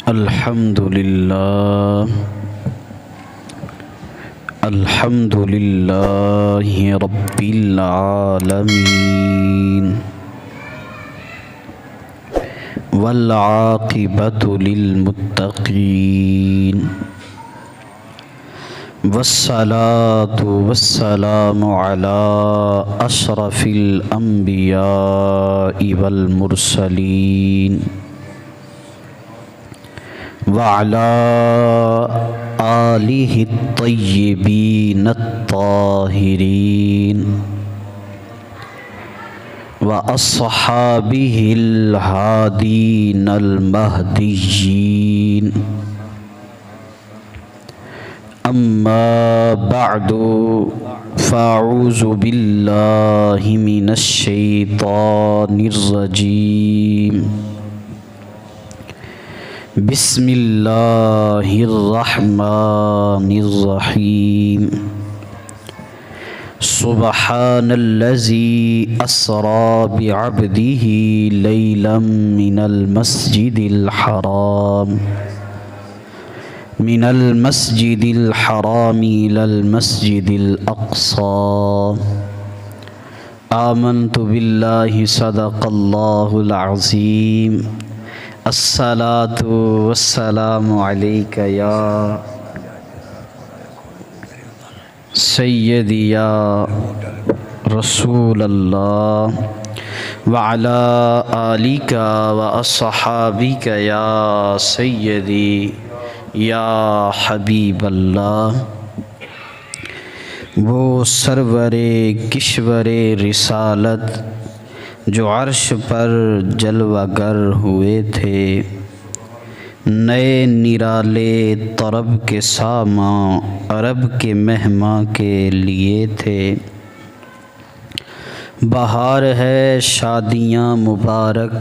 الحمد للہ رب العالمین والعاقبۃ للمتقین والصلاة والسلام علی اشرف الانبیاء والمرسلین وعلی آلہ الطیبین الطاہرین واصحابہ الہادین المہدیین اما بعد فاعوذ باللہ من الشیطان الرجیم بسم اللہ الرحمن الرحیم سبحان الذی اسری بعبدہ لیلا من المسجد الحرام إلى المسجد الأقصى آمنت بالله صدق الله العظيم الصلاة والسلام عليك يا سيدي يا رسول الله وعلى آلك وأصحابك يا سيدي یا حبیب اللہ۔ وہ سرور کشور رسالت جو عرش پر جلوہ گر ہوئے تھے، نئے نرالے طرب کے ساماں عرب کے مہماں کے لیے تھے۔ بہار ہے شادیاں مبارک،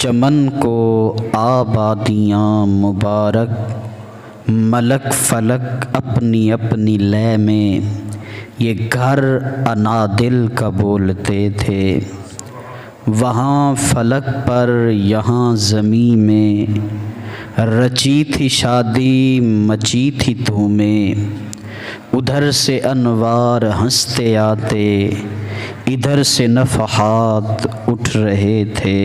چمن کو آبادیاں مبارک، ملک فلک اپنی اپنی لے میں یہ گھر انادل کا بولتے تھے۔ وہاں فلک پر یہاں زمین میں رچی تھی شادی مچی تھی دھومیں، ادھر سے انوار ہنستے آتے ادھر سے نفحات اٹھ رہے تھے۔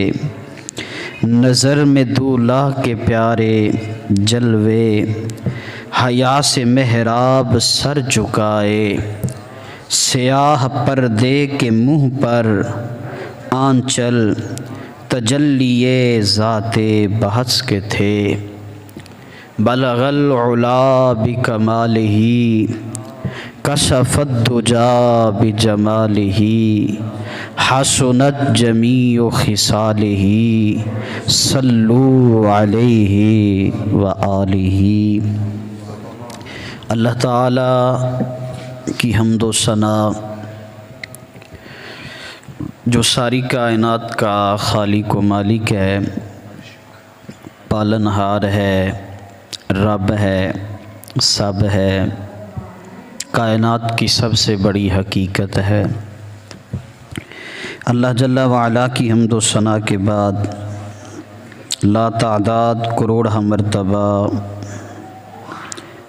نظر میں دولہا کے پیارے جلوے، حیا سے محراب سر جھکائے، سیاہ پردے کے منہ پر آنچل تجلیے ذات بہس کے تھے۔ بلغ العلا بکمالہ کشف الدجا بجمالہ، حسنت جمیع خصالہ صلو علیہ وآلہ۔ اللہ تعالیٰ کی حمد و ثنا جو ساری کائنات کا خالق و مالک ہے، پالنہار ہے، رب ہے، سب ہے، کائنات کی سب سے بڑی حقیقت ہے۔ اللہ جل وعلا کی حمد و ثنا کے بعد لا تعداد کروڑ مرتبہ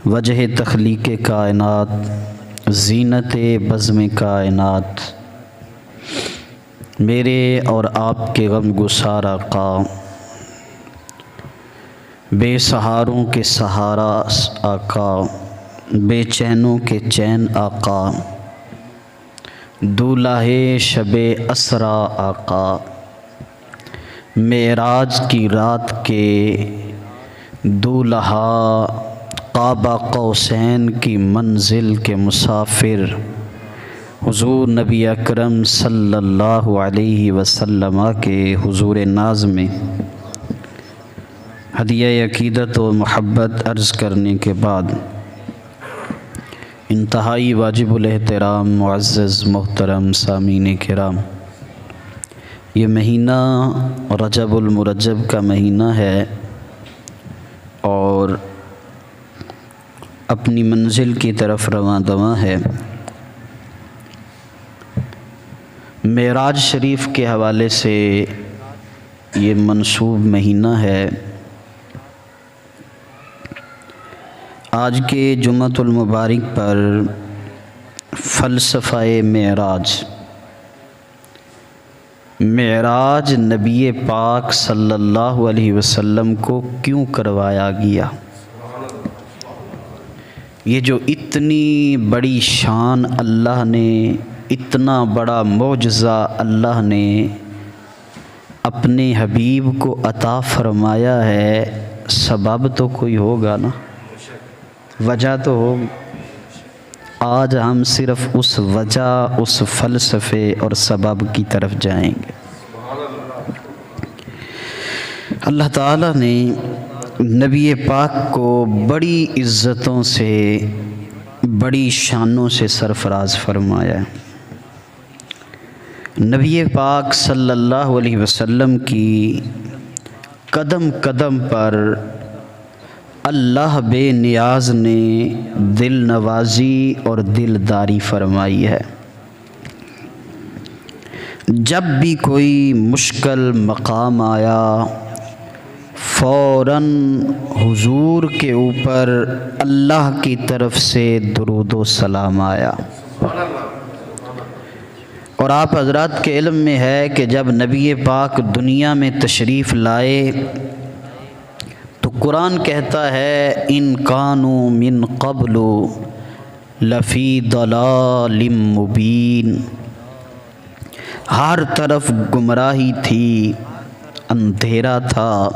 وجہ تخلیق کائنات، زینت بزم کائنات، میرے اور آپ کے غم گسار آقا، بے سہاروں کے سہارا آقا، بے چینوں کے چین آقا، دولہے شب اسرا آقا، معراج کی رات کے دولہا، قاب قوسین کی منزل کے مسافر، حضور نبی اکرم صلی اللہ علیہ وسلم کے حضور ناز میں ہدیہ عقیدت و محبت عرض کرنے کے بعد انتہائی واجب الاحترام معزز محترم سامعین کرام، یہ مہینہ رجب المرجب کا مہینہ ہے اور اپنی منزل کی طرف رواں دواں ہے۔ معراج شریف کے حوالے سے یہ منسوب مہینہ ہے۔ آج کے جمعۃ المبارک پر فلسفہ معراج نبی پاک صلی اللہ علیہ وسلم کو کیوں کروایا گیا؟ یہ جو اتنی بڑی شان اللہ نے، اتنا بڑا معجزہ اللہ نے اپنے حبیب کو عطا فرمایا ہے، سبب تو کوئی ہوگا نا، وجہ تو ہوگی۔ آج ہم صرف اس وجہ، اس فلسفے اور سبب کی طرف جائیں گے۔ اللہ تعالیٰ نے نبی پاک کو بڑی عزتوں سے، بڑی شانوں سے سرفراز فرمایا ہے۔ نبی پاک صلی اللہ علیہ وسلم کی قدم قدم پر اللہ بے نیاز نے دل نوازی اور دلداری فرمائی ہے۔ جب بھی کوئی مشکل مقام آیا، فوراً حضور کے اوپر اللہ کی طرف سے درود و سلام آیا۔ اور آپ حضرات کے علم میں ہے کہ جب نبی پاک دنیا میں تشریف لائے تو قرآن کہتا ہے ان کانوا من قبل لفی ضلال مبین، ہر طرف گمراہی تھی، اندھیرا تھا،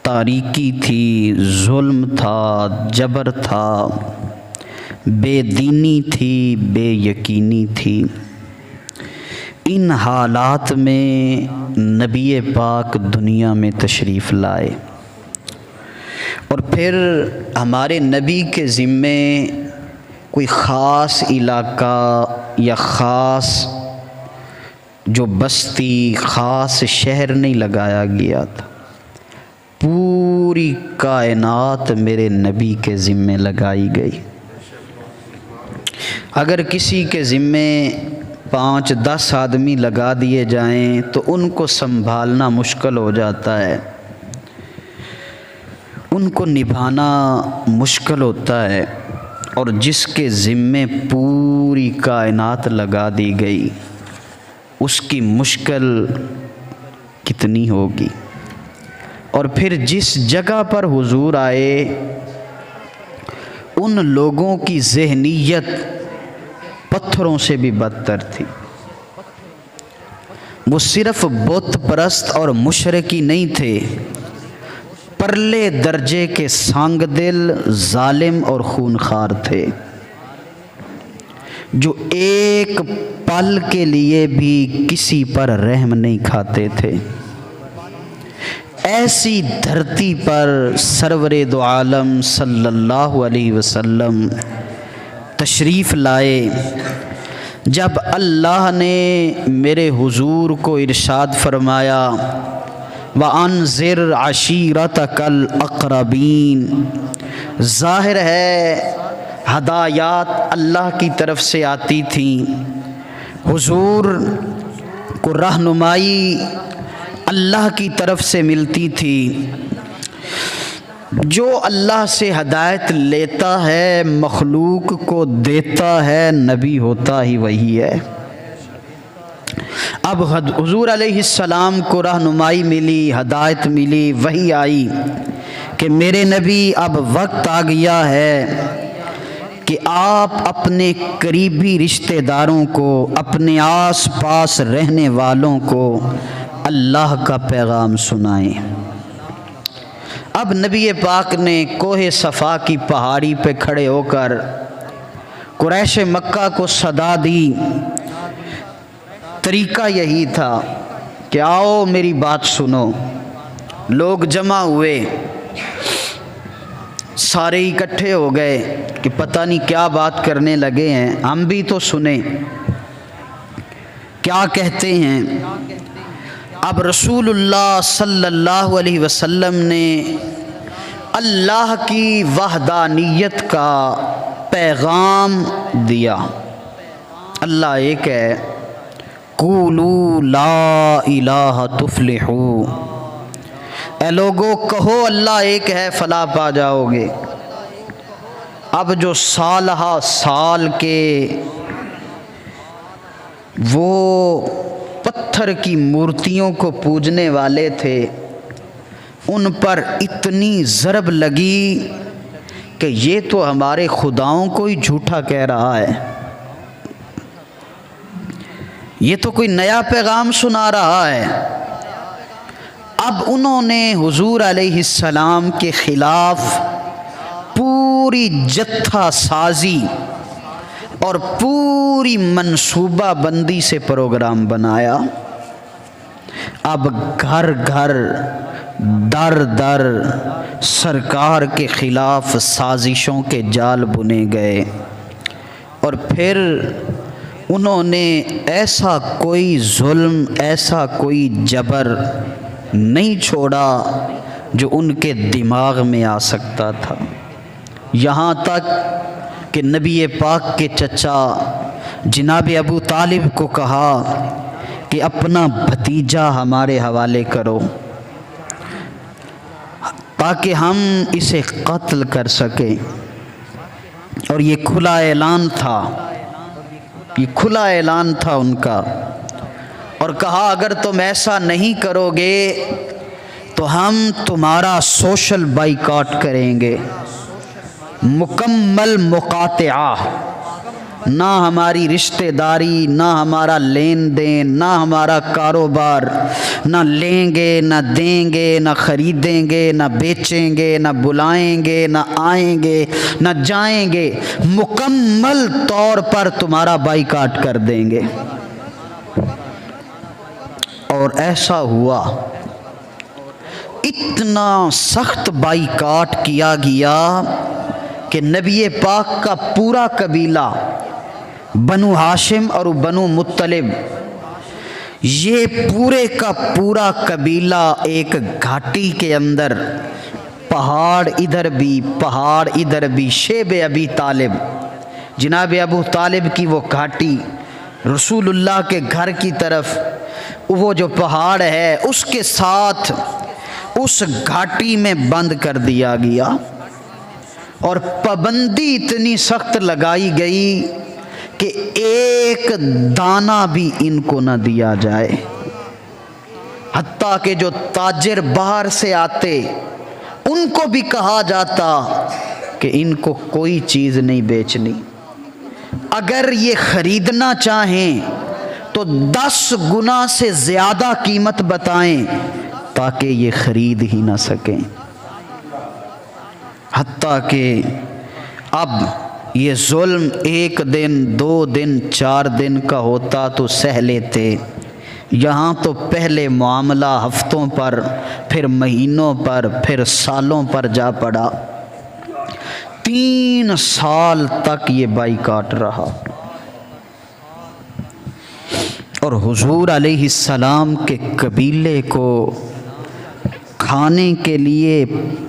تاریکی تھی، ظلم تھا، جبر تھا، بے دینی تھی، بے یقینی تھی۔ ان حالات میں نبی پاک دنیا میں تشریف لائے، اور پھر ہمارے نبی کے ذمے کوئی خاص علاقہ یا خاص جو بستی، خاص شہر نہیں لگایا گیا تھا، پوری کائنات میرے نبی کے ذمے لگائی گئی۔ اگر کسی کے ذمے 5-10 آدمی لگا دیے جائیں تو ان کو سنبھالنا مشکل ہو جاتا ہے، ان کو نبھانا مشکل ہوتا ہے، اور جس کے ذمے پوری کائنات لگا دی گئی اس کی مشکل کتنی ہوگی۔ اور پھر جس جگہ پر حضور آئے ان لوگوں کی ذہنیت پتھروں سے بھی بدتر تھی۔ وہ صرف بت پرست اور مشرکی نہیں تھے، پرلے درجے کے سنگ دل، ظالم اور خونخوار تھے، جو ایک پل کے لیے بھی کسی پر رحم نہیں کھاتے تھے۔ ایسی دھرتی پر سرور دو عالم صلی اللہ علیہ وسلم تشریف لائے، جب اللہ نے میرے حضور کو ارشاد فرمایا وَأَنذِرْ عَشِيرَتَكَ الْأَقْرَبِينَ، ظاہر ہے ہدایات اللہ کی طرف سے آتی تھیں، حضور کو رہنمائی اللہ کی طرف سے ملتی تھی۔ جو اللہ سے ہدایت لیتا ہے، مخلوق کو دیتا ہے، نبی ہوتا ہی وہی ہے۔ اب حضور علیہ السلام کو رہنمائی ملی، ہدایت ملی، وحی آئی کہ میرے نبی اب وقت آ گیا ہے کہ آپ اپنے قریبی رشتہ داروں کو، اپنے آس پاس رہنے والوں کو اللہ کا پیغام سنائیں۔ اب نبی پاک نے کوہ صفا کی پہاڑی پہ کھڑے ہو کر قریش مکہ کو صدا دی۔ طریقہ یہی تھا کہ آؤ میری بات سنو۔ لوگ جمع ہوئے، سارے اکٹھے ہو گئے کہ پتہ نہیں کیا بات کرنے لگے ہیں، ہم بھی تو سنیں کیا کہتے ہیں۔ اب رسول اللہ صلی اللہ علیہ وسلم نے اللہ کی وحدانیت کا پیغام دیا۔ اللہ ایک ہے، قولوا لا الہ تفلحو، اے لوگو کہو اللہ ایک ہے فلاح پا جاؤ گے۔ اب جو سالہ سال کے وہ پتھر کی مورتیوں کو پوجنے والے تھے، ان پر اتنی ضرب لگی کہ یہ تو ہمارے خداؤں کو ہی جھوٹا کہہ رہا ہے، یہ تو کوئی نیا پیغام سنا رہا ہے۔ اب انہوں نے حضور علیہ السلام کے خلاف پوری جتھا سازی اور پوری منصوبہ بندی سے پروگرام بنایا۔ اب گھر گھر در در سرکار کے خلاف سازشوں کے جال بنے گئے، اور پھر انہوں نے ایسا کوئی ظلم، ایسا کوئی جبر نہیں چھوڑا جو ان کے دماغ میں آ سکتا تھا، یہاں تک کہ نبی پاک کے چچا جناب ابو طالب کو کہا کہ اپنا بھتیجا ہمارے حوالے کرو تاکہ ہم اسے قتل کر سکیں، اور یہ کھلا اعلان تھا، یہ کھلا اعلان تھا ان کا، اور کہا اگر تم ایسا نہیں کرو گے تو ہم تمہارا سوشل بائیکاٹ کریں گے، مکمل مقاطعہ، نہ ہماری رشتہ داری، نہ ہمارا لین دین، نہ ہمارا کاروبار، نہ لیں گے نہ دیں گے، نہ خریدیں گے نہ بیچیں گے، نہ بلائیں گے نہ آئیں گے نہ جائیں گے، مکمل طور پر تمہارا بائیکاٹ کر دیں گے۔ اور ایسا ہوا، اتنا سخت بائیکاٹ کیا گیا کہ نبی پاک کا پورا قبیلہ بنو ہاشم اور بنو مطلب، یہ پورے کا پورا قبیلہ ایک گھاٹی کے اندر، پہاڑ ادھر بھی پہاڑ ادھر بھی، شیب ابی طالب، جناب ابو طالب کی وہ گھاٹی، رسول اللہ کے گھر کی طرف وہ جو پہاڑ ہے اس کے ساتھ اس گھاٹی میں بند کر دیا گیا، اور پابندی اتنی سخت لگائی گئی کہ ایک دانہ بھی ان کو نہ دیا جائے، حتیٰ کہ جو تاجر باہر سے آتے ان کو بھی کہا جاتا کہ ان کو کوئی چیز نہیں بیچنی، اگر یہ خریدنا چاہیں تو 10 گنا سے زیادہ قیمت بتائیں تاکہ یہ خرید ہی نہ سکیں۔ حتیٰ کہ اب یہ ظلم 1 دن 2 دن 4 دن کا ہوتا تو سہ لیتے، یہاں تو پہلے معاملہ ہفتوں پر، پھر مہینوں پر، پھر سالوں پر جا پڑا۔ 3 سال تک یہ بائیکاٹ رہا، اور حضور علیہ السلام کے قبیلے کو کھانے کے لیے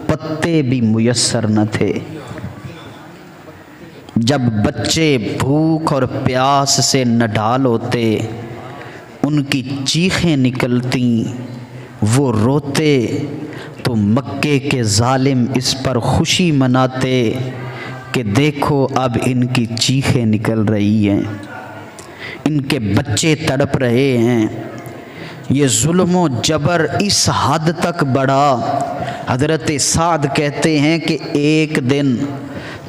پتے بھی میسر نہ تھے۔ جب بچے بھوک اور پیاس سے نڈھال ہوتے، ان کی چیخیں نکلتی، وہ روتے، تو مکے کے ظالم اس پر خوشی مناتے کہ دیکھو اب ان کی چیخیں نکل رہی ہیں، ان کے بچے تڑپ رہے ہیں۔ یہ ظلم و جبر اس حد تک بڑھا، حضرت سعد کہتے ہیں کہ ایک دن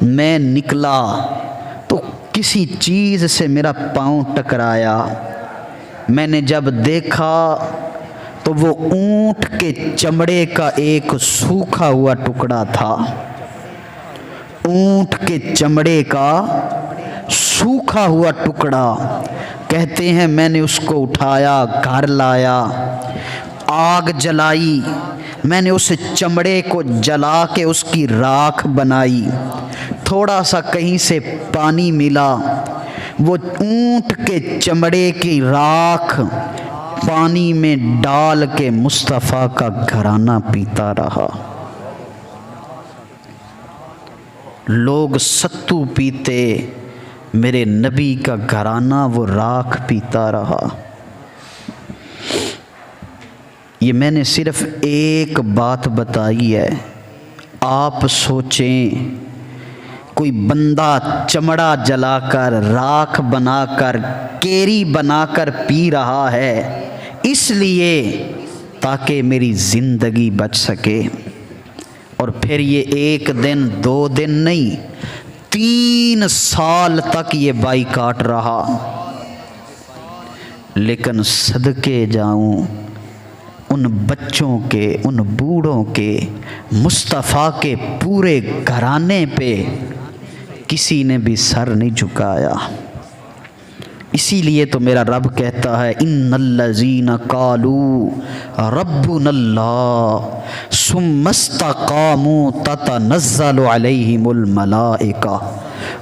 میں نکلا تو کسی چیز سے میرا پاؤں ٹکرایا، میں نے جب دیکھا تو وہ اونٹ کے چمڑے کا ایک سوکھا ہوا ٹکڑا تھا، اونٹ کے چمڑے کا سوکھا ہوا ٹکڑا۔ کہتے ہیں میں نے اس کو اٹھایا، گھر لایا، آگ جلائی، میں نے اس چمڑے کو جلا کے اس کی راکھ بنائی، تھوڑا سا کہیں سے پانی ملا، وہ اونٹ کے چمڑے کی راکھ پانی میں ڈال کے مصطفیٰ کا گھرانہ پیتا رہا۔ لوگ ستو پیتے، میرے نبی کا گھرانہ وہ راکھ پیتا رہا۔ یہ میں نے صرف ایک بات بتائی ہے، آپ سوچیں کوئی بندہ چمڑا جلا کر، راکھ بنا کر، کیری بنا کر پی رہا ہے اس لیے تاکہ میری زندگی بچ سکے، اور پھر یہ 1 دن 2 دن نہیں 3 سال تک یہ بائیکاٹ رہا۔ لیکن صدقے جاؤں ان بچوں کے، ان بوڑھوں کے، مصطفیٰ کے پورے گھرانے پہ کسی نے بھی سر نہیں جھکایا۔ اسی لیے تو میرا رب کہتا ہے ان الذین قالوا ربنا اللہ ثم استقاموا تتنزل علیہم الملائکہ،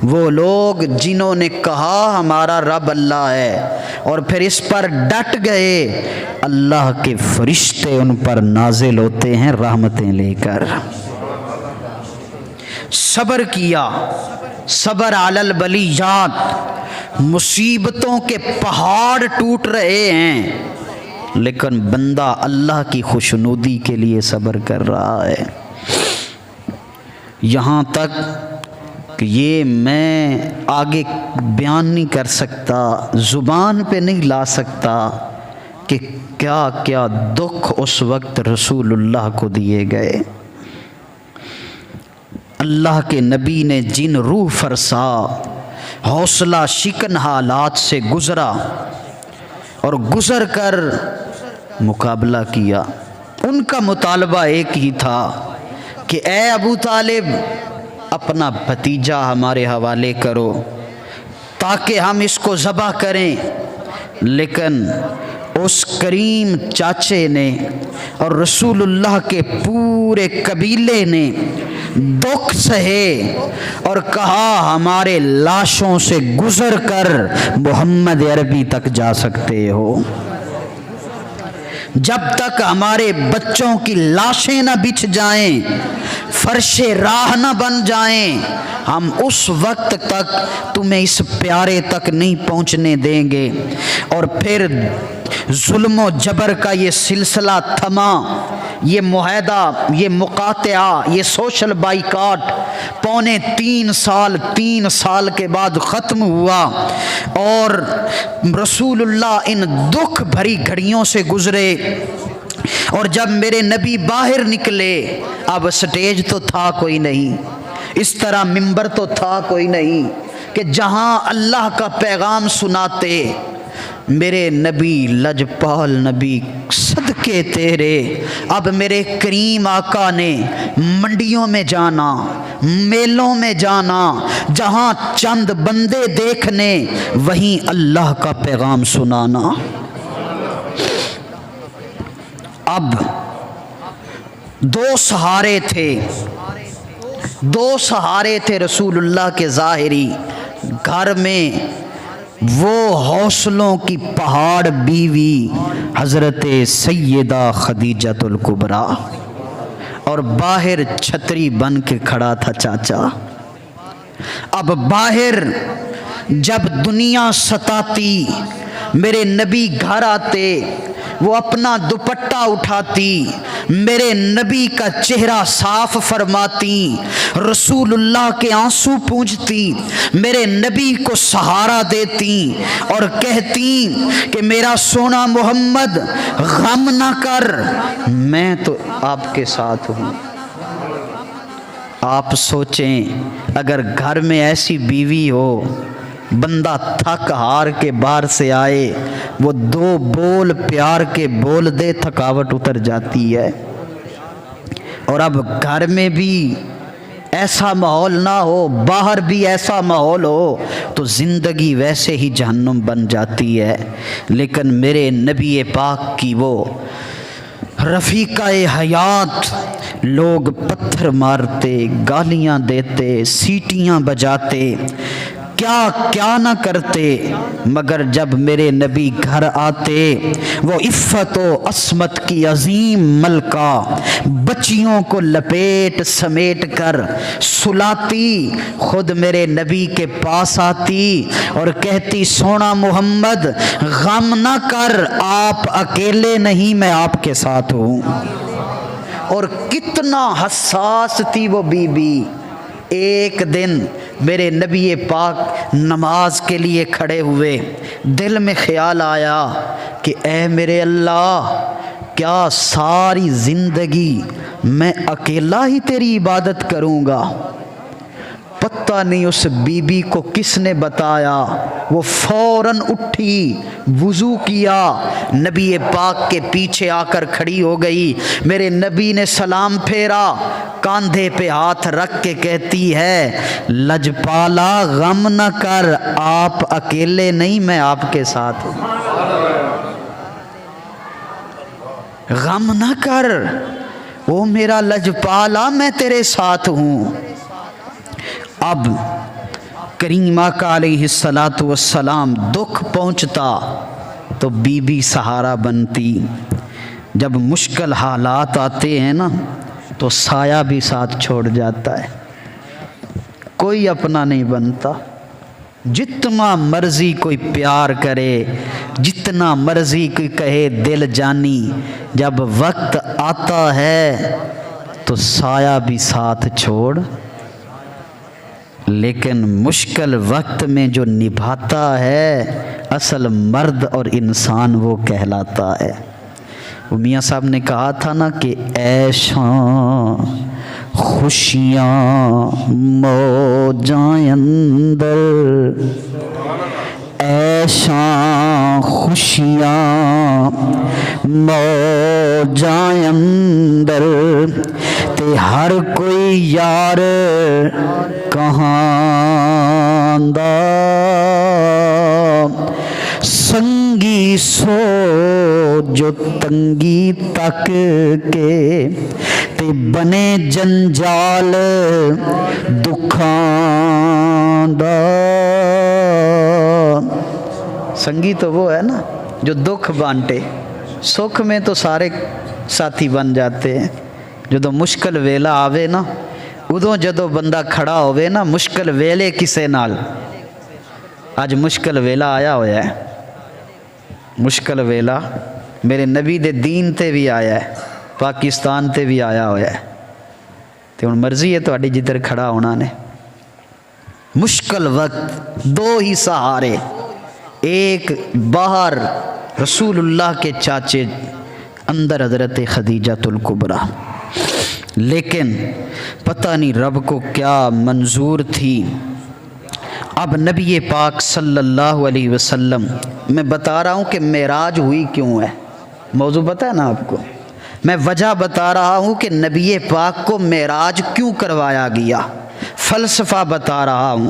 وہ لوگ جنہوں نے کہا ہمارا رب اللہ ہے اور پھر اس پر ڈٹ گئے، اللہ کے فرشتے ان پر نازل ہوتے ہیں رحمتیں لے کر۔ صبر کیا، صبر علی البلیات، مصیبتوں کے پہاڑ ٹوٹ رہے ہیں لیکن بندہ اللہ کی خوشنودی کے لیے صبر کر رہا ہے۔ یہاں تک کہ یہ میں آگے بیان نہیں کر سکتا، زبان پہ نہیں لا سکتا کہ کیا کیا دکھ اس وقت رسول اللہ کو دیے گئے۔ اللہ کے نبی نے جن روح فرسا حوصلہ شکن حالات سے گزرا اور گزر کر مقابلہ کیا، ان کا مطالبہ ایک ہی تھا کہ اے ابو طالب اپنا بھتیجا ہمارے حوالے کرو تاکہ ہم اس کو ذبح کریں، لیکن اس کریم چاچے نے اور رسول اللہ کے پورے قبیلے نے دکھ سہے اور کہا ہمارے لاشوں سے گزر کر محمد عربی تک جا سکتے ہو، جب تک ہمارے بچوں کی لاشیں نہ بچھ جائیں، فرش راہ نہ بن جائیں، ہم اس وقت تک تمہیں اس پیارے تک نہیں پہنچنے دیں گے۔ اور پھر ظلم و جبر کا یہ سلسلہ تھما، یہ معاہدہ، یہ مقاطعہ، یہ سوشل بائیکاٹ 3 سال کے بعد ختم ہوا، اور رسول اللہ ان دکھ بھری گھڑیوں سے گزرے۔ اور جب میرے نبی باہر نکلے، اب سٹیج تو تھا کوئی نہیں، اس طرح ممبر تو تھا کوئی نہیں کہ جہاں اللہ کا پیغام سناتے۔ میرے نبی لجپال نبی صدقے تیرے، اب میرے کریم آقا نے منڈیوں میں جانا، میلوں میں جانا، جہاں چند بندے دیکھنے وہیں اللہ کا پیغام سنانا۔ اب 2 سہارے تھے رسول اللہ کے ظاہری، گھر میں وہ حوصلوں کی پہاڑ بیوی حضرت سیدہ خدیجۃ الکبریٰ، اور باہر چھتری بن کے کھڑا تھا چاچا۔ اب باہر جب دنیا ستاتی، میرے نبی گھر آتے، وہ اپنا دوپٹہ اٹھاتی، میرے نبی کا چہرہ صاف فرماتی، رسول اللہ کے آنسو پونچھتی، میرے نبی کو سہارا دیتی اور کہتی کہ میرا سونا محمد غم نہ کر، میں تو آپ کے ساتھ ہوں۔ آپ سوچیں اگر گھر میں ایسی بیوی ہو، بندہ تھک ہار کے باہر سے آئے، وہ 2 بول پیار کے بول دے، تھکاوٹ اتر جاتی ہے۔ اور اب گھر میں بھی ایسا ماحول نہ ہو، باہر بھی ایسا ماحول ہو تو زندگی ویسے ہی جہنم بن جاتی ہے۔ لیکن میرے نبی پاک کی وہ رفیقہ حیات، لوگ پتھر مارتے، گالیاں دیتے، سیٹیاں بجاتے، کیا کیا نہ کرتے مگر جب میرے نبی گھر آتے وہ عفت و عصمت کی عظیم ملکہ بچیوں کو لپیٹ سمیٹ کر سلاتی، خود میرے نبی کے پاس آتی اور کہتی سونا محمد غم نہ کر، آپ اکیلے نہیں میں آپ کے ساتھ ہوں۔ اور کتنا حساس تھی وہ بی بی۔ ایک دن میرے نبی پاک نماز کے لیے کھڑے ہوئے، دل میں خیال آیا کہ اے میرے اللہ، کیا ساری زندگی میں اکیلا ہی تیری عبادت کروں گا؟ پتہ نہیں اس بی بی کو کس نے بتایا، وہ فوراً اٹھی، وضو کیا، نبی پاک کے پیچھے آ کر کھڑی ہو گئی۔ میرے نبی نے سلام پھیرا، کاندھے پہ ہاتھ رکھ کے کہتی ہے لجپالا غم نہ کر، آپ اکیلے نہیں میں آپ کے ساتھ ہوں۔ غم نہ کر او میرا لجپالا، میں تیرے ساتھ ہوں۔ اب کریم آقا علیہ السلام دکھ پہنچتا تو بی بی سہارا بنتی، جب مشکل حالات آتے ہیں نا تو سایہ بھی ساتھ چھوڑ جاتا ہے، کوئی اپنا نہیں بنتا۔ جتنا مرضی کوئی پیار کرے، جتنا مرضی کوئی کہے دل جانی، جب وقت آتا ہے تو سایہ بھی ساتھ چھوڑ، لیکن مشکل وقت میں جو نبھاتا ہے اصل مرد اور انسان وہ کہلاتا ہے۔ وہ میاں صاحب نے کہا تھا نا کہ ایشاں خوشیاں موجاں اندر، ایشاں خوشیاں موجاں اندر، تے ہر کوئی یار کہاں دا، سنگی سو جو تنگی تک کے، تے بنے جنجال دکھاں دا۔ سنگی تو وہ ہے نا جو دکھ بانٹے، سکھ میں تو سارے ساتھی بن جاتے ہیں، جدو مشکل ویلا آوے نا ادو جدو بندہ کھڑا ہوئے نا مشکل ویلے کسے نال۔ آج مشکل ویلا آیا ہویا ہے، مشکل ویلا میرے نبی دے دین تے بھی آیا ہے، پاکستان تے بھی آیا ہویا ہے، تے ہن مرضی ہے تہاڈی جدھر کھڑا ہونا نے۔ مشکل وقت دو ہی سہارے، ایک باہر رسول اللہ کے چاچے، اندر حضرت خدیجہ الکبریٰ، لیکن پتہ نہیں رب کو کیا منظور تھی۔ اب نبی پاک صلی اللہ علیہ وسلم، میں بتا رہا ہوں کہ معراج ہوئی کیوں ہے، موضوع پتہ ہے نا آپ کو، میں وجہ بتا رہا ہوں کہ نبی پاک کو معراج کیوں کروایا گیا، فلسفہ بتا رہا ہوں،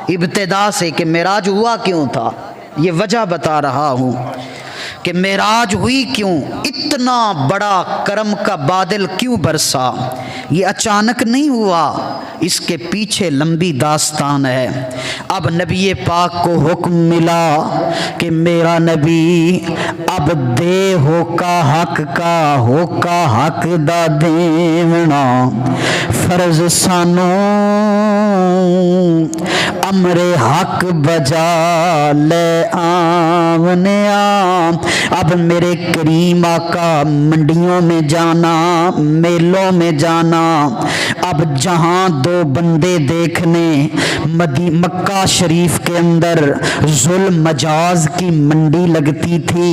ابتدا سے کہ معراج ہوا کیوں تھا، یہ وجہ بتا رہا ہوں کہ معراج ہوئی کیوں، اتنا بڑا کرم کا بادل کیوں برسا۔ یہ اچانک نہیں ہوا، اس کے پیچھے لمبی داستان ہے۔ اب نبی پاک کو حکم ملا کہ میرا نبی اب دے ہو کا حق دا دیونا فرض سانو، امر حق بجا لے آونیا۔ اب میرے کریم آقا منڈیوں میں جانا، میلوں میں جانا، اب جہاں دو بندے دیکھنے، مکہ شریف کے اندر ظلم مجاز کی منڈی لگتی تھی،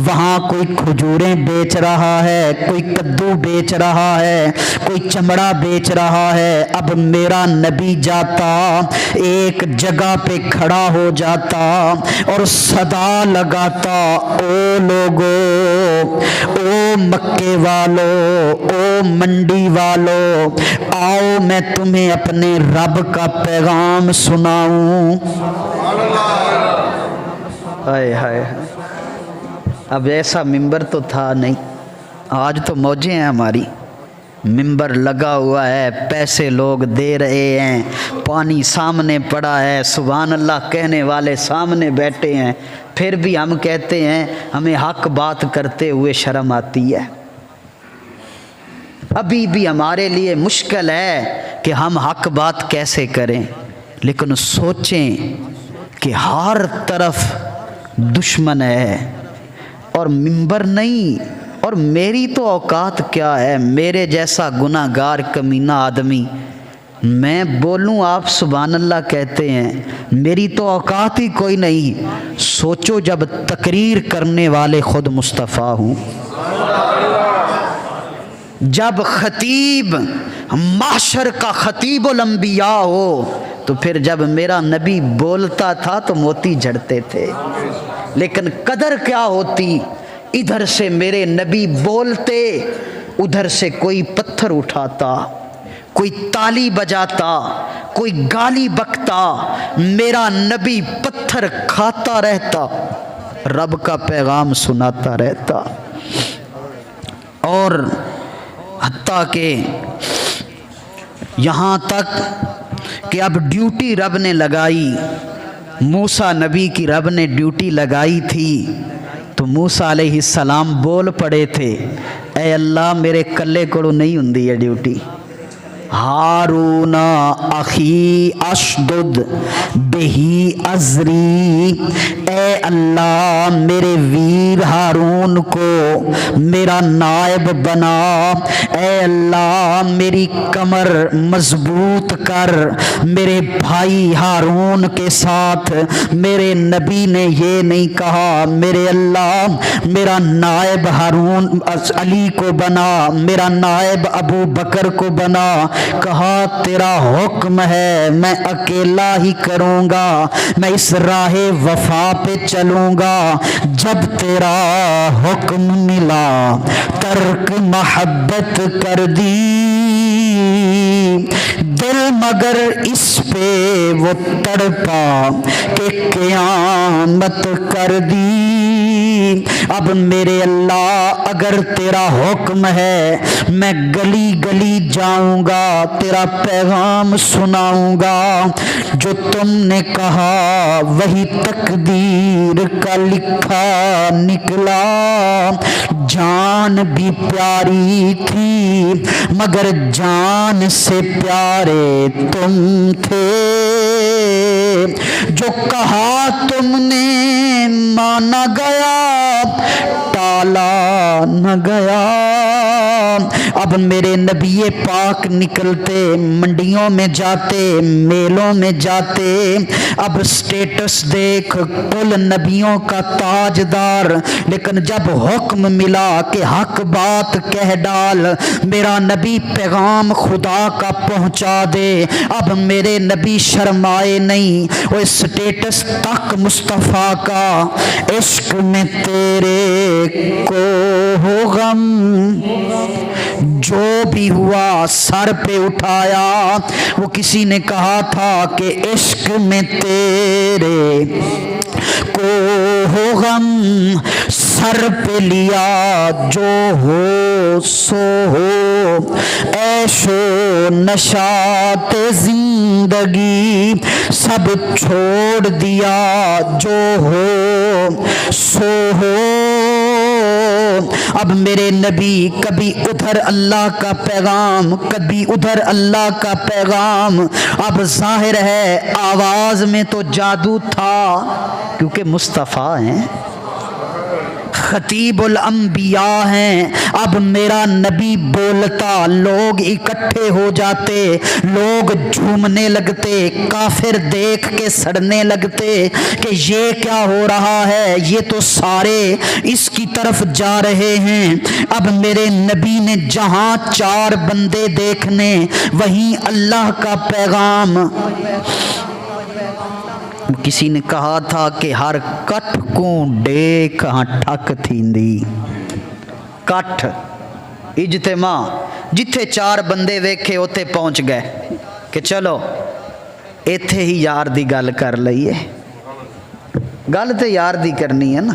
وہاں کوئی کھجوریں بیچ رہا ہے، کوئی کدو بیچ رہا ہے، کوئی چمڑا بیچ رہا ہے۔ اب میرا نبی جاتا، ایک جگہ پہ کھڑا ہو جاتا اور صدا لگاتا، او لوگو، او مکے والو، او منڈی والو، آؤ میں تمہیں اپنے رب کا پیغام سناؤں۔ ہائے ہائے، اب ایسا ممبر تو تھا نہیں، آج تو موجیں ہیں ہماری، منبر لگا ہوا ہے، پیسے لوگ دے رہے ہیں، پانی سامنے پڑا ہے، سبحان اللہ کہنے والے سامنے بیٹھے ہیں، پھر بھی ہم کہتے ہیں ہمیں حق بات کرتے ہوئے شرم آتی ہے۔ ابھی بھی ہمارے لیے مشکل ہے کہ ہم حق بات کیسے کریں، لیکن سوچیں کہ ہر طرف دشمن ہے اور منبر نہیں، اور میری تو اوقات کیا ہے، میرے جیسا گناہ گار کمینہ آدمی، میں بولوں آپ سبحان اللہ کہتے ہیں، میری تو اوقات ہی کوئی نہیں۔ سوچو جب تقریر کرنے والے خود مصطفیٰ ہوں، جب خطیب محشر کا خطیب الانبیاء ہو، تو پھر جب میرا نبی بولتا تھا تو موتی جھڑتے تھے، لیکن قدر کیا ہوتی، ادھر سے میرے نبی بولتے، ادھر سے کوئی پتھر اٹھاتا، کوئی تالی بجاتا، کوئی گالی بکتا، میرا نبی پتھر کھاتا رہتا، رب کا پیغام سناتا رہتا۔ اور حتیٰ کہ یہاں تک کہ اب ڈیوٹی رب نے لگائی، موسیٰ نبی کی رب نے ڈیوٹی لگائی تھی، تو موسیٰ علیہ السلام بول پڑے تھے، اے اللہ میرے کلے کو نہیں ہوندی ہے ڈیوٹی، ہارون اخی اشدد بہی ازری، اے اللہ میرے ویر ہارون کو میرا نائب بنا، اے اللہ میری کمر مضبوط کر۔ میرے بھائی ہارون کے ساتھ میرے نبی نے یہ نہیں کہا میرے اللہ میرا نائب ہارون علی کو بنا، میرا نائب ابو بکر کو بنا، کہا تیرا حکم ہے میں اکیلا ہی کروں گا، میں اس راہ وفا پہ چلوں گا، جب تیرا حکم ملا ترک محبت کر دی، دل مگر اس پہ وہ تڑپا کہ قیامت کر دی۔ اب میرے اللہ اگر تیرا حکم ہے میں گلی گلی جاؤں گا، تیرا پیغام سناؤں گا، جو تم نے کہا وہی تقدیر کا لکھا نکلا، جان بھی پیاری تھی مگر جان سے پیارے تم تھے، جو کہا تم نے مانا گیا ٹالا نہ گیا۔ اب میرے نبی پاک نکلتے، منڈیوں میں جاتے، میلوں میں جاتے، اب سٹیٹس دیکھ کل نبیوں کا تاجدار، لیکن جب حکم ملا کہ حق بات کہہ ڈال، میرا نبی پیغام خدا کا پہنچا دے، اب میرے نبی شرمائے نہیں، وہ سٹیٹس تک مصطفیٰ کا، عشق میں تیرے کو ہو غم، جو بھی ہوا سر پہ اٹھایا۔ وہ کسی نے کہا تھا کہ عشق میں تیرے کو ہو غم، سر پہ لیا جو ہو سو ہو، عیش و نشاط زندگی سب چھوڑ دیا، جو ہو سو ہو۔ اب میرے نبی کبھی ادھر اللہ کا پیغام، کبھی ادھر اللہ کا پیغام، اب ظاہر ہے آواز میں تو جادو تھا کیونکہ مصطفیٰ ہیں، خطیب الانبیاء ہیں، اب میرا نبی بولتا لوگ اکٹھے ہو جاتے، لوگ جھومنے لگتے، کافر دیکھ کے سڑنے لگتے کہ یہ کیا ہو رہا ہے، یہ تو سارے اس کی طرف جا رہے ہیں۔ اب میرے نبی نے جہاں 4 بندے دیکھنے وہیں اللہ کا پیغام۔ کسی نے کہا تھا کہ ہر کٹ کو ڈے کہاں ٹھک تھیندی، کٹ اجتماع، جتھے 4 بندے ویکھے اوتے پہنچ گئے کہ چلو ایتھے ہی یار دی گل کر لئیے، گل تے یار دی کرنی ہے نا۔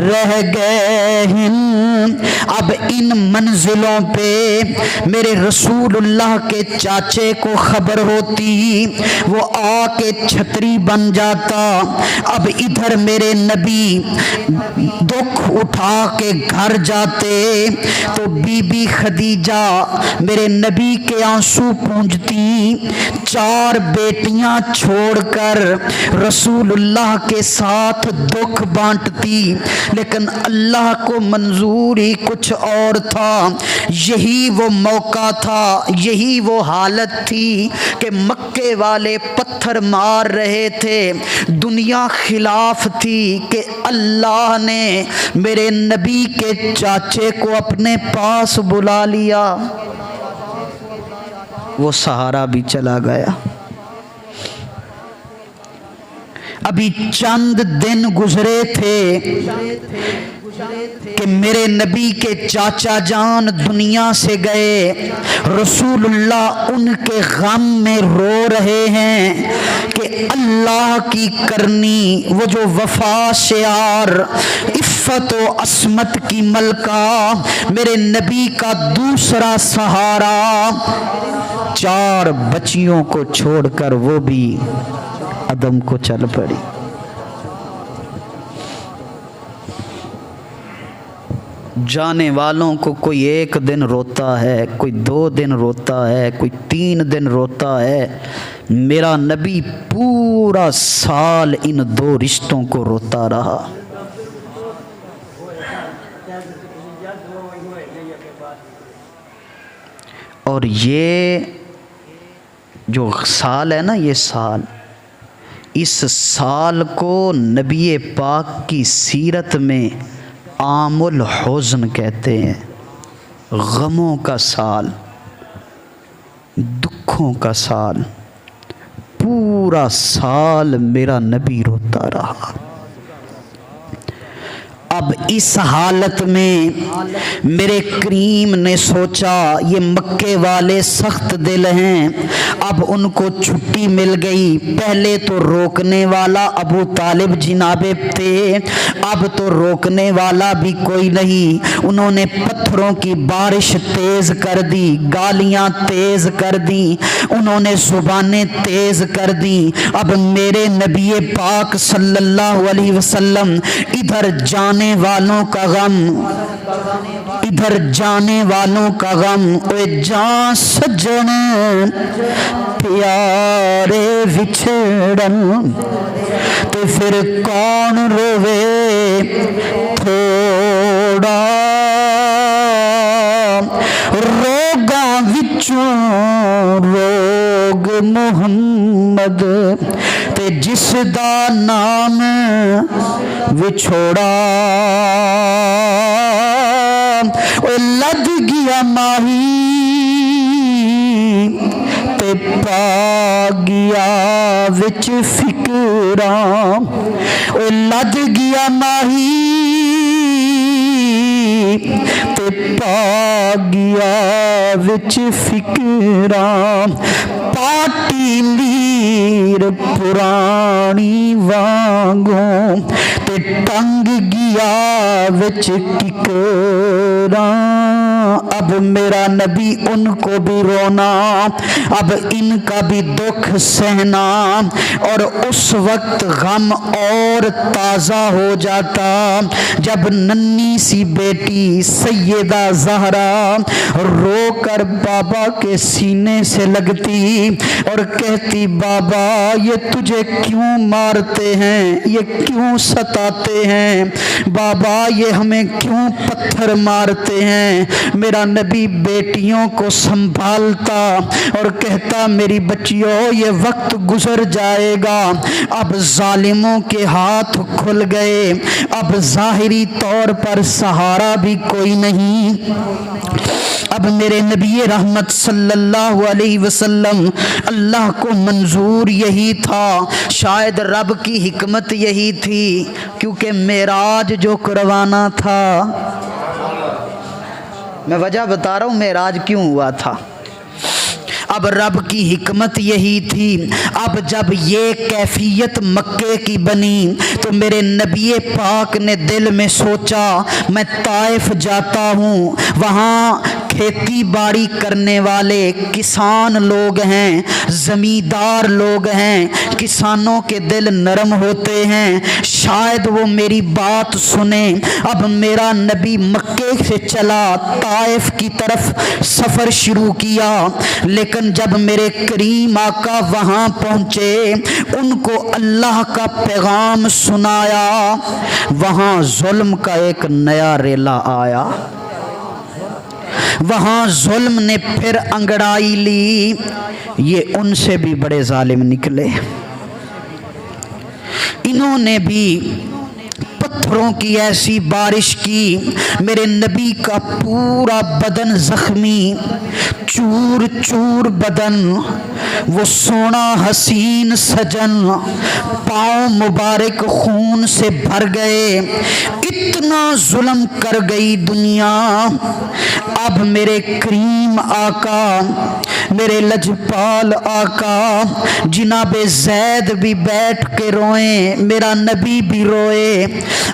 رہ گئے ہیں۔ اب ان منزلوں پہ میرے رسول اللہ کے چاچے کو خبر ہوتی، وہ آ کے چھتری بن جاتا۔ اب ادھر میرے نبی دکھ اٹھا کے گھر جاتے تو بی بی خدیجہ میرے نبی کے آنسو پونجتی، 4 بیٹیاں چھوڑ کر رسول اللہ کے ساتھ دکھ بانٹتی، لیکن اللہ کو منظور ہی کچھ اور تھا۔ یہی وہ موقع تھا، یہی وہ حالت تھی کہ مکے والے پتھر مار رہے تھے، دنیا خلاف تھی کہ اللہ نے میرے نبی کے چاچے کو اپنے پاس بلا لیا۔ وہ سہارا بھی چلا گیا۔ ابھی چند دن گزرے تھے کہ میرے نبی کے چاچا جان دنیا سے گئے، رسول اللہ ان کے غم میں رو رہے ہیں کہ اللہ کی کرنی، وہ جو وفا شعار، عفت و عصمت کی ملکہ، میرے نبی کا دوسرا سہارا، 4 بچیوں کو چھوڑ کر وہ بھی عدم کو چل پڑی۔ جانے والوں کو کوئی 1 دن روتا ہے، کوئی 2 دن روتا ہے، کوئی 3 دن روتا ہے، میرا نبی پورا سال ان 2 رشتوں کو روتا رہا۔ اور یہ جو سال ہے نا، یہ سال، اس سال کو نبی پاک کی سیرت میں عام الحزن کہتے ہیں، غموں کا سال، دکھوں کا سال۔ پورا سال میرا نبی روتا رہا۔ اب اس حالت میں میرے کریم نے سوچا یہ مکے والے سخت دل ہیں، اب ان کو چھٹی مل گئی۔ پہلے تو روکنے والا ابو طالب جناب تھے، اب تو روکنے والا بھی کوئی نہیں۔ انہوں نے پتھروں کی بارش تیز کر دی، گالیاں تیز کر دی، انہوں نے زبانیں تیز کر دی۔ اب میرے نبی پاک صلی اللہ علیہ وسلم ادھر جانے والوں کا غم، ادھر جانے والوں کا غم، اے جان سجن پیارے وچھڑن تے پھر کون روے تھوڑا، روگاں وچوں روگ محمد تے جس دا نام وچھوڑا، او لد گیا ماہی تے پا گیا وچ فکراں، او لد گیا ماہی تے پا گیا وچ فکراں، پاٹی لیر پرانی وانگوں تے ٹنگ گیا وچ ککراں۔ اب میرا نبی ان کو بھی رونا، اب ان کا بھی دکھ سہنا، اور اس وقت غم اور تازہ ہو جاتا جب ننھی سی بیٹی سیدہ زہرا رو کر بابا کے سینے سے لگتی اور کہتی، بابا یہ تجھے کیوں مارتے ہیں، یہ کیوں ستاتے ہیں، بابا یہ ہمیں کیوں پتھر مارتے ہیں۔ میرا نبی بیٹیوں کو سنبھالتا اور کہتا، میری بچیوں یہ وقت گزر جائے گا، اب ظالموں کے ہاتھ کھل گئے، اب ظاہری طور پر سہارا بھی کوئی نہیں۔ اب میرے نبی رحمت صلی اللہ علیہ وسلم، اللہ کو منظور یہی تھا، شاید رب کی حکمت یہی تھی، کیونکہ معراج جو کروانا تھا، میں وجہ بتا رہا ہوں معراج کیوں ہوا تھا۔ اب رب کی حکمت یہی تھی، اب جب یہ کیفیت مکے کی بنی تو میرے نبی پاک نے دل میں سوچا میں طائف جاتا ہوں، وہاں کھیتی باڑی کرنے والے کسان لوگ ہیں، زمیندار لوگ ہیں، کسانوں کے دل نرم ہوتے ہیں، شاید وہ میری بات سنیں۔ اب میرا نبی مکے سے چلا طائف کی طرف سفر شروع کیا، لیکن جب میرے کریم آقا وہاں پہنچے ان کو اللہ کا پیغام سنایا، وہاں ظلم کا ایک نیا ریلا آیا، وہاں ظلم نے پھر انگڑائی لی، یہ ان سے بھی بڑے ظالم نکلے، انہوں نے بھی پتھروں کی ایسی بارش کی، میرے نبی کا پورا بدن زخمی، چور چور بدن، وہ سونا حسین سجن، پاؤں مبارک خون سے بھر گئے، اتنا ظلم کر گئی دنیا۔ اب میرے کریم آقا، میرے لجپال آقا جناب زید بھی بیٹھ کے روئیں، میرا نبی بھی روئے۔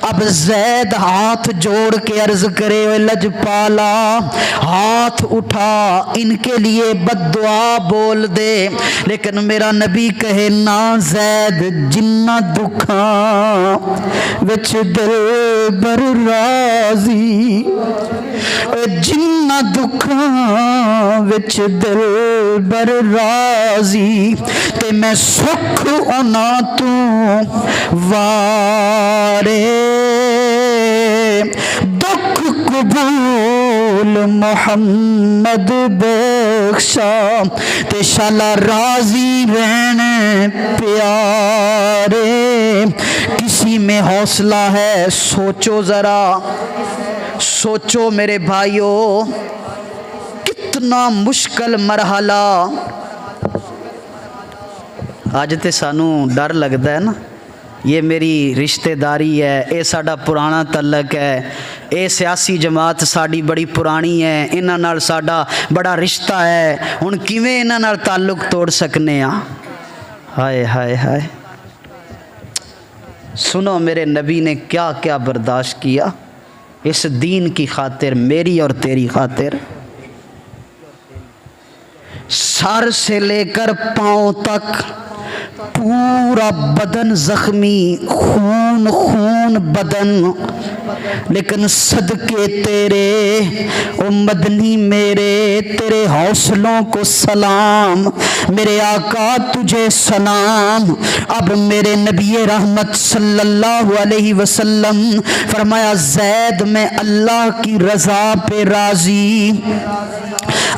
اب زید ہاتھ جوڑ کے عرض کرے، اے لجپالا ہاتھ اٹھا ان کے لیے بد دعا بول دے، لیکن میرا نبی کہے نا زید جنہ دکھاں وچ دل بر راضی، جنہ دکھاں وچ دل بر راضی، تے میں سکھ انا تو وارے، دکھ قبول محمد بخشا، تے شالا راضی رہنے پیارے۔ کسی میں حوصلہ ہے سوچو ذرا، سوچو میرے بھائیو، کتنا مشکل مرحلہ۔ اج تے سانو ڈر لگتا ہے نا، یہ میری رشتہ داری ہے، اے ساڈا پرانا تعلق ہے، اے سیاسی جماعت ساڈی بڑی پرانی ہے، انہاں نال ساڈا بڑا رشتہ ہے، ہن کیویں انہاں نال تعلق توڑ سکنے ہاں؟ ہائے ہائے ہائے، سنو میرے نبی نے کیا کیا برداشت کیا اس دین کی خاطر، میری اور تیری خاطر۔ سر سے لے کر پاؤں تک پورا بدن زخمی، خون خون بدن، لیکن صدقے تیرے او مدنی میرے، تیرے حوصلوں کو سلام، میرے آقا تجھے سلام۔ اب میرے نبی رحمت صلی اللہ علیہ وسلم فرمایا زید میں اللہ کی رضا پہ راضی،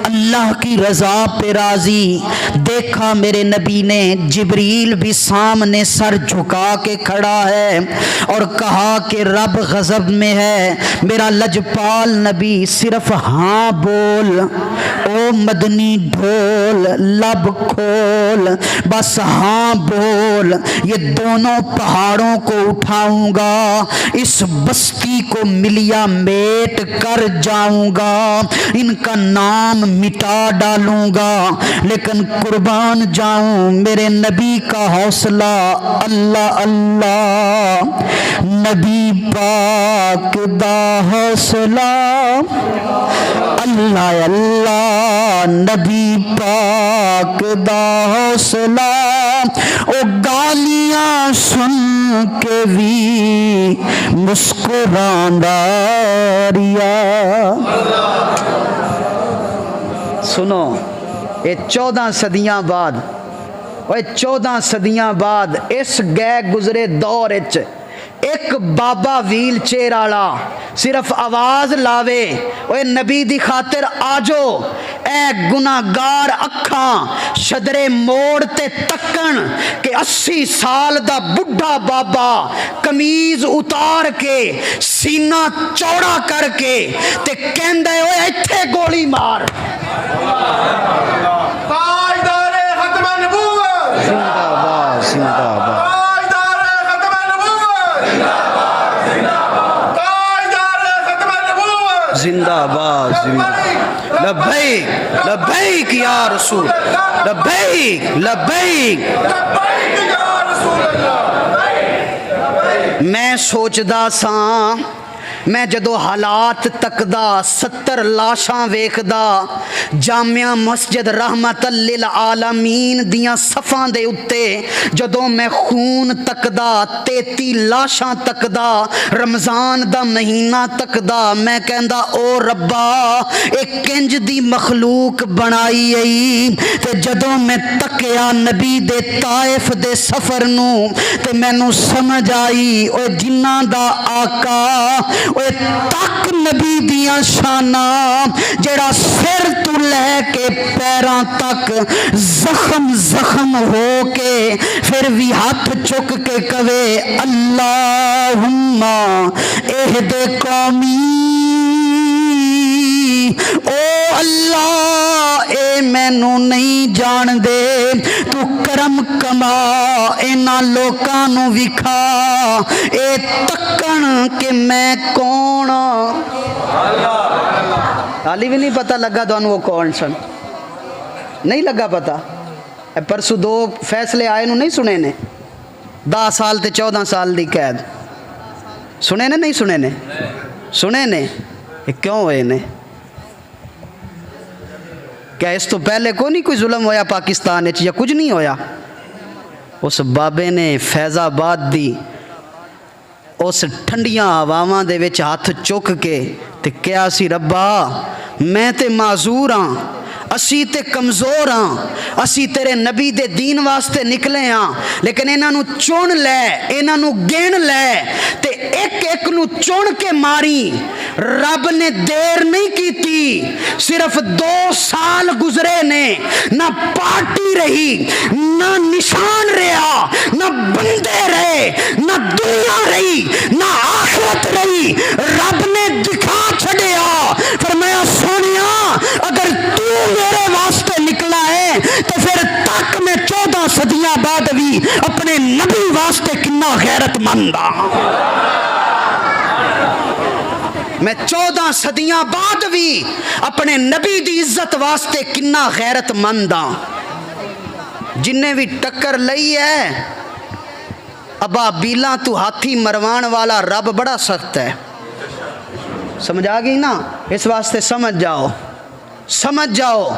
اللہ کی رضا پہ راضی۔ دیکھا میرے نبی نے جبریل بھی سامنے سر جھکا کے کھڑا ہے اور کہا کہ رب غضب میں ہے۔ میرا لجپال نبی صرف ہاں بول، او مدنی ڈھول لب کھول، بس ہاں بول، یہ دونوں پہاڑوں کو اٹھاؤں گا، اس بستی کو ملیا میٹ کر جاؤں گا، ان کا نام مٹا ڈالوں گا، لیکن قربان جاؤں میرے نبی کا حوصلہ اللہ اللہ، نبی پاک دا حوصلہ اللہ اللہ، نبی پاک دا حوصلہ، او گالیاں سن کے بھی مسکراندا ریا۔ سنو یہ 14 صدیاں بعد، 14 صدیاں بعد اس گئے گزرے دور وچ ایک بابا ویل چیئر والا صرف آواز لاوے، اوے نبی دی خاطر آجو، اے گناہگار اکھاں شدرے موڑ تے تکن کہ 80 سال دا بڈھا بابا کمیز اتار کے سینہ چوڑا کر کے تے کہندا ہے اوے ایتھے گولی مار۔ تاجدار ختم نبوت زندہ باد زندہ باد، تاجدار ختم نبوت زندہ باد، تاجدار ختم نبوت زندہ باد لبیک لبیک یا رسول لبیک لبیک میں سوچدا ساں میں جدو حالات تکدا 70 لاشاں ویکھدا جامعہ مسجد رحمت للعالمین دیاں صفاں دے اتے جدو میں خون تکدا 33 لاشاں تکدا رمضان دا مہینہ تکدا میں کہندا او ربا ایک کنج دی مخلوق بنائی ای تے جدو میں تکیا نبی دے طائف دے سفر نو تے مینوں سمجھ آئی او جنہاں دا آقا اوے تک نبی دیاں شانہ جڑا سر تو لے کے پیراں تک زخم زخم ہو کے پھر بھی ہاتھ چک کے کہے اللہم اہد قومی او اللہ اے مینوں نہیں جان دے تو کرم کما اینا لوکاں نو وکھا اے تکن کہ میں کون حالی بھی نہیں پتہ لگا تانوں وہ کون سن نہیں لگا پتہ پرسوں 2 فیصلے آئے نو نہیں سنے نے 10 سال تے 14 سال دی قید سنے نے نہیں سنے نے سنے نے یہ کیوں ہوئے نے کیا اس تو پہلے کو نہیں کوئی ظلم ہویا پاکستان یا کچھ نہیں ہویا اس بابے نے فیض آباد دی اس ٹھنڈیاں ہواواں دے وچ ہاتھ چک کے تے کیا سی ربا میں تے معذور ہاں اسی تے کمزور ہاں اسی تیرے نبی دے دین واسطے نکلے ہاں لیکن انہاں نو چون لے انہاں نو گن لے تے ایک ایک نو چون کے ماری رب نے دیر نہیں کیتی صرف 2 سال گزرے نے نہ پارٹی رہی نہ نشان رہا نہ بندے رہے نہ دنیا رہی نہ آخرت رہی رب نے دکھا چھڑیا فرمایا سونیا اگر تو میرے واسطے نکلا ہے تو پھر تک میں 14 صدیاں بعد بھی اپنے نبی واسطے کنا غیرت مند ہاں میں 14 صدیاں بعد بھی اپنے نبی دی عزت واسطے کنا غیرت مند ہاں جنہیں بھی ٹکر لئی ہے ابا بیلاں تو ہاتھی مروان والا رب بڑا سخت ہے سمجھ آ گئی نا اس واسطے سمجھ جاؤ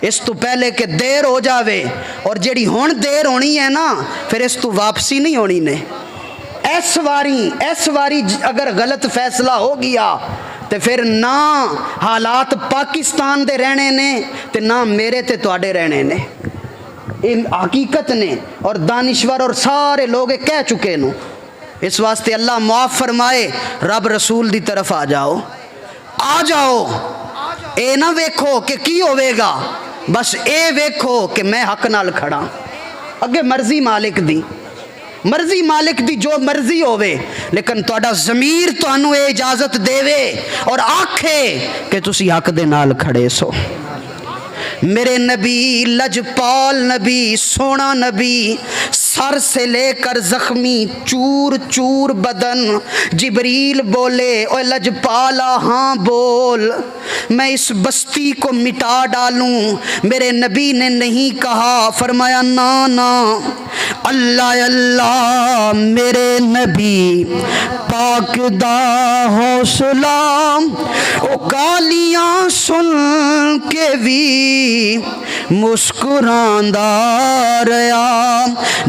اس تو پہلے کہ دیر ہو جاوے اور جیڑی ہون دیر ہونی ہے نا پھر اس تو واپسی نہیں ہونی نے اس واری اگر غلط فیصلہ ہو گیا تو پھر نہ حالات پاکستان دے رہنے نے تو نہ میرے تے تواڈے رہنے نے یہ حقیقت نے اور دانشور اور سارے لوگ کہہ چکے نو اس واسطے اللہ معاف فرمائے رب رسول دی طرف آ جاؤ اے نہ ویکھو کہ کی ہوئے گا بس اے ویکھو کہ میں حق نال کھڑا اگے مرضی مالک دی جو مرضی ہوئے لیکن تہاڈا ضمیر تانوں اے اجازت دے اور آکھے کہ تسی حق دے نال کھڑے سو میرے نبی لجپال نبی سونا نبی سر سے لے کر زخمی چور چور بدن جبریل بولے اے لجپالا ہاں بول میں اس بستی کو مٹا ڈالوں میرے نبی نے نہیں کہا فرمایا نا اللہ اللہ میرے نبی پاک دا حوصلہ او گالیاں سن کے بھی مسکراندا رہیا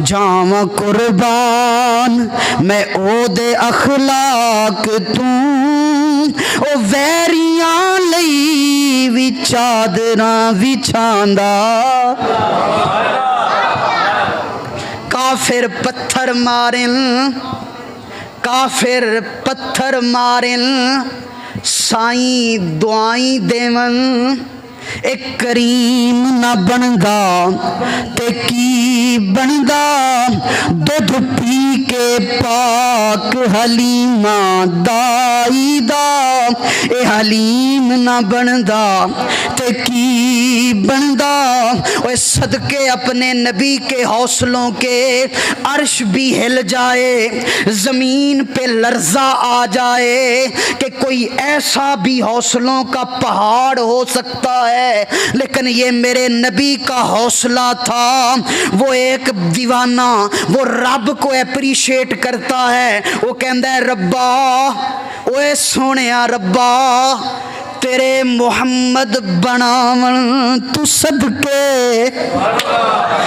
جام قربان میں او دے اخلاق او ویریاں لئی وی چادراں وچھاندا کافر پتھر مارن سائیں دعائیں دیون ایک کریم نہ بندا تے کی بندا دودھ پی کے پاک حلیمہ دائی دا اے حلیم نہ بندا تے کی بندا، اوے صدقے اپنے نبی کے حوصلوں کے عرش بھی ہل جائے، زمین پہ لرزہ آ جائے کہ کوئی ایسا بھی حوصلوں کا پہاڑ ہو سکتا ہے، لیکن یہ میرے نبی کا حوصلہ تھا۔ وہ ایک دیوانہ وہ رب کو اپریشیٹ کرتا ہے، وہ کہندا ہے ربا اوے سونیا ربا تیرے محمد بناون تو صدقے،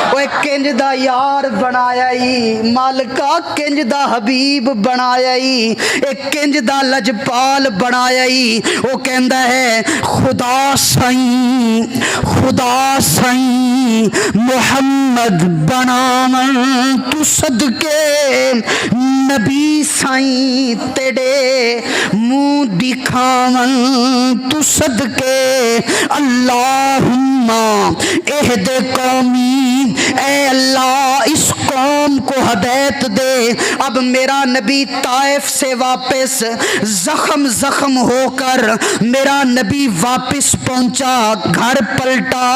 اوے کنج دا یار بنایا ہی مالکا، کنج دا حبیب بنایا ہی، ایک کنج دا لجپال بنایا ہی۔ وہ کہندا ہے خدا سائیں خدا سائیں محمد بناون تو صدقے، نبی سائیں تیرے منہ دکھاون تو صدقے، اللہم اہد قومی، اے اللہ اس قوم کو ہدایت دے۔ اب میرا نبی طائف سے واپس زخم زخم ہو کر میرا نبی واپس پہنچا، گھر پلٹا۔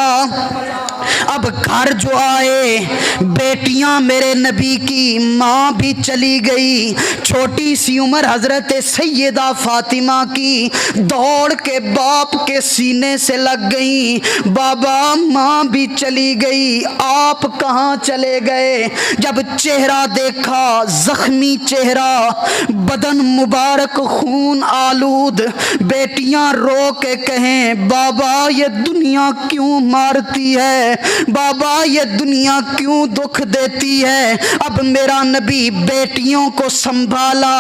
اب گھر جو آئے بیٹیاں میرے نبی کی، ماں بھی چلی گئی، چھوٹی سی عمر حضرت سیدہ فاطمہ کی دوڑ کے باپ کے سینے سے لگ گئی، بابا ماں بھی چلی گئی، آپ کہاں چلے گئے؟ جب چہرہ دیکھا زخمی چہرہ، بدن مبارک خون آلود، بیٹیاں رو کے کہیں بابا یہ دنیا کیوں مارتی ہے، بابا یہ دنیا کیوں دکھ دیتی ہے؟ اب میرا نبی بیٹیوں کو سنبھالا،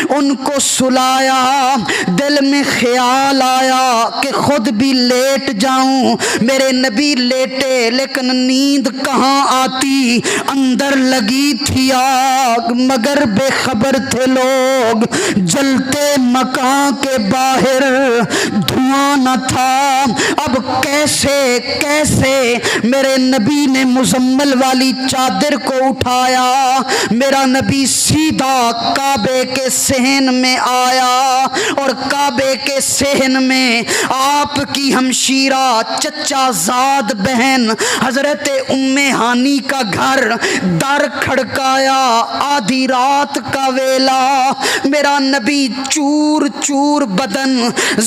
ان کو سلایا، دل میں خیال آیا کہ خود بھی لیٹ جاؤں۔ میرے نبی لیٹے لیکن نیند کہاں آتی، اندر لگی تھی آگ مگر بے خبر تھے لوگ، جلتے مکان کے باہر دھواں نہ تھا۔ اب کیسے کیسے میرے نبی نے مزمل والی چادر کو اٹھایا، میرا نبی سیدھا کعبے کے صحن میں آیا، اور کعبے کے صحن میں آپ کی ہمشیرہ چچا زاد بہن حضرت ام ہانی کا گھر، در کھڑکایا، آدھی رات کا ویلا، میرا نبی چور چور بدن،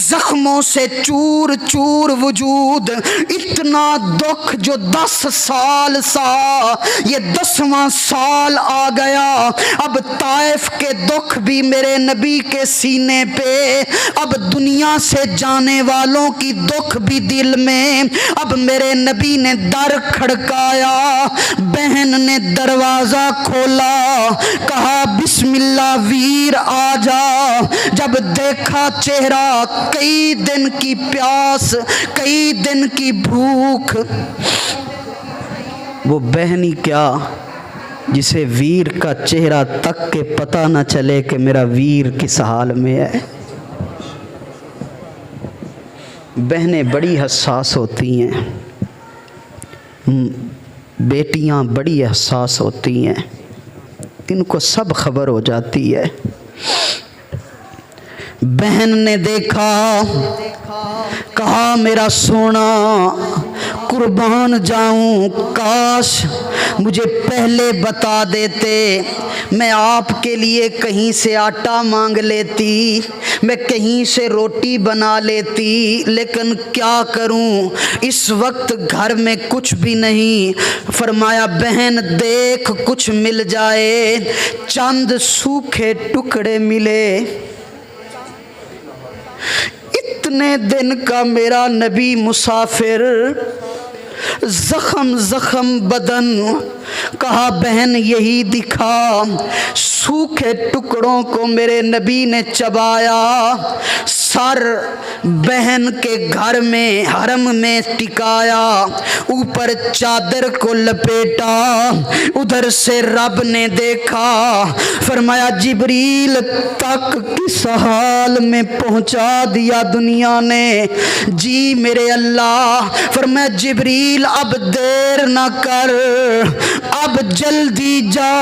زخموں سے چور چور وجود، اتنا دکھ جو 10 سال سا، یہ 10واں سال آ گیا۔ اب طائف کے دکھ بھی میرے نبی کے سینے پہ، اب دنیا سے جانے والوں کی دکھ بھی دل میں۔ اب میرے نبی نے در کھڑکایا، بہن نے دروازہ کھولا، کہا بسم اللہ ویر آ جا۔ جب دیکھا چہرہ، کئی دن کی پیاس، کئی دن کی بھوک، وہ بہنی کیا جسے ویر کا چہرہ تک کے پتہ نہ چلے کہ میرا ویر کس حال میں ہے۔ بہنیں بڑی حساس ہوتی ہیں، بیٹیاں بڑی حساس ہوتی ہیں، ان کو سب خبر ہو جاتی ہے۔ بہن نے دیکھا، کہا میرا سونا قربان جاؤں، کاش مجھے پہلے بتا دیتے، میں آپ کے لیے کہیں سے آٹا مانگ لیتی، میں کہیں سے روٹی بنا لیتی، لیکن کیا کروں اس وقت گھر میں کچھ بھی نہیں۔ فرمایا بہن دیکھ کچھ مل جائے، چند سوکھے ٹکڑے ملے۔ اتنے دن کا میرا نبی مسافر، زخم زخم بدن، کہا بہن یہی دکھا۔ سوکھے ٹکڑوں کو میرے نبی نے چبایا، سر بہن کے گھر میں حرم میں ٹکایا، اوپر چادر کو لپیٹا۔ ادھر سے رب نے دیکھا، فرمایا جبریل تک کس حال میں پہنچا دیا دنیا نے؟ جی میرے اللہ۔ فرمایا جبریل اب دیر نہ کر، اب جلدی جا،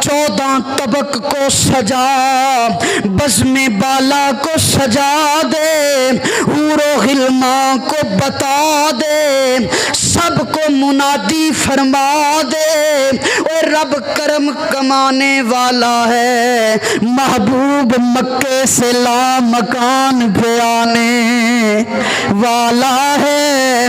14 طبق کو سجا، بزم بالا کو سجا۔ سجا دے، حور و غلماں کو بتا دے، سب کو منادی فرما دے، اے رب کرم کمانے والا ہے، محبوب مکے سے لا مکان پہ آنے والا ہے،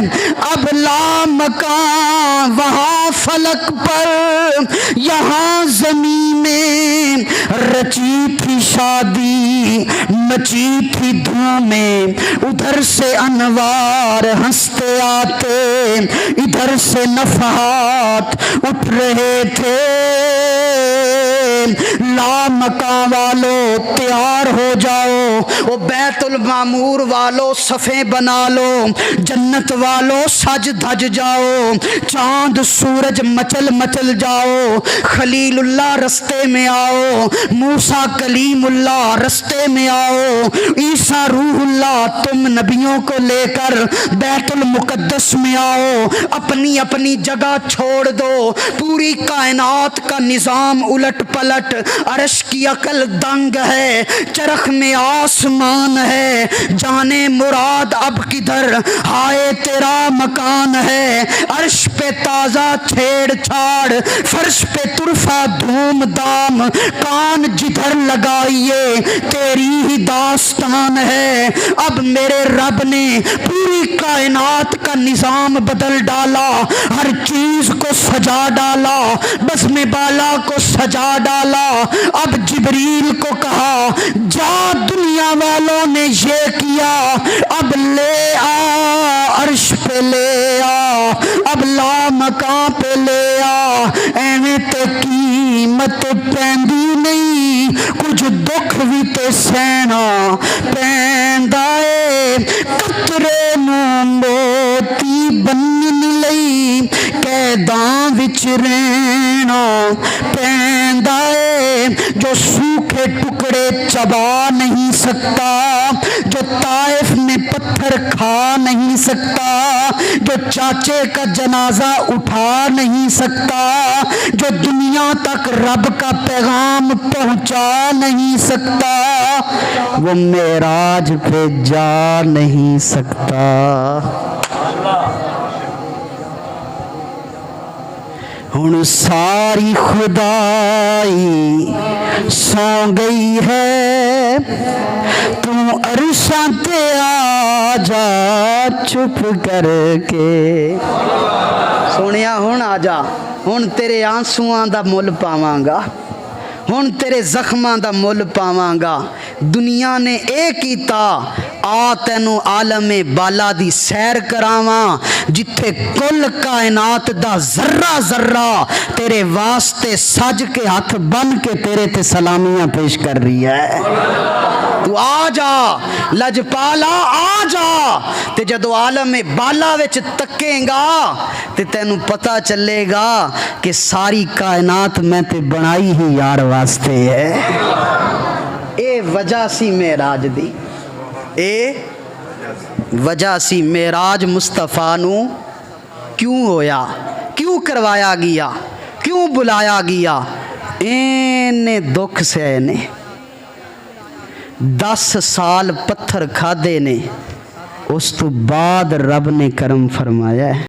اب لا مکان وہاں فلک پر یہاں زمین میں، رچی تھی شادی مچی تھی دھوم میں، ادھر سے انوار ہنستے آتے، ادھر سے نفحات اٹھ رہے تھے، لا مکان والو تیار ہو جاؤ، وہ بیت المعمور والو صفیں بنا لو، جنت والو سج دھج جاؤ، چاند سورج مچل مچل جاؤ، خلیل اللہ رستے میں آؤ، موسیٰ کلیم اللہ رستے میں آؤ، عیسیٰ روح اللہ تم نبیوں کو لے کر بیت المقدس میں آؤ، اپنی اپنی جگہ چھوڑ دو، پوری کائنات کا نظام الٹ پلٹ، عرش کی عقل دنگ ہے، چرخ میں آسمان ہے، جانے مراد اب کدھر ہائے تیرا مکان ہے، عرش پہ تازہ چھیڑ چھاڑ، فرش پہ طرفہ دھوم دام، کان جدھر لگائیے تیری ہی داستان ہے، اب میرے رب نے پوری کائنات کا نظام بدل ڈالا، ہر چیز کو سجا ڈالا، بزم بالا کو سجا ڈالا، اب جبریل کو کہا جا دنیا والوں نے یہ کیا، اب لے آ عرش پہ لے آ، اب لا مکان پہ لے آ، ایویں تے قیمت پیندی نہیں، کچھ دکھ بھی تے سہنا پیندا اے، قطرے نو موتی بنن لئی قیداں وچ رہنا پیندا اے، جو سوکھے ٹکڑے چبا نہیں سکتا، جو طائف میں پتھر کھا نہیں سکتا، جو چاچے کا جنازہ اٹھا نہیں سکتا، جو دنیا تک رب کا پیغام پہنچا نہیں سکتا، وہ معراج پہ جا نہیں سکتا۔ ہن ساری خدائی سو گئی ہے، تو عرشاں تے آ جا چپ کر کے، سونیا ہن آ جا، ہن تیرے آنسواں دا مل پاواں گا، ہن تیرے زخماں دا مل پاواں گا، دنیا نے اے کیتا آ تینوں عالم بالا دی سیر کراواں، جتھے کل کائنات دا ذرہ ذرہ تیرے واسطے سج کے ہاتھ بن کے تیرے تے سلامیاں پیش کر رہی ہے، تو آ جا لجپالا آ جا، تے جدو عالم بالا وچ تکیں گا تے تینوں پتہ چلے گا کہ ساری کائنات میں تے بنائی ہی یار واسطے ہے۔ اے وجہ سی معراج دی، اے وجہ سی معراج مصطفیٰ نو کیوں ہویا، کیوں کروایا گیا، کیوں بلایا گیا، اینے دکھ سے نے 10 سال پتھر کھادے نے، اس تو بعد رب نے کرم فرمایا ہے۔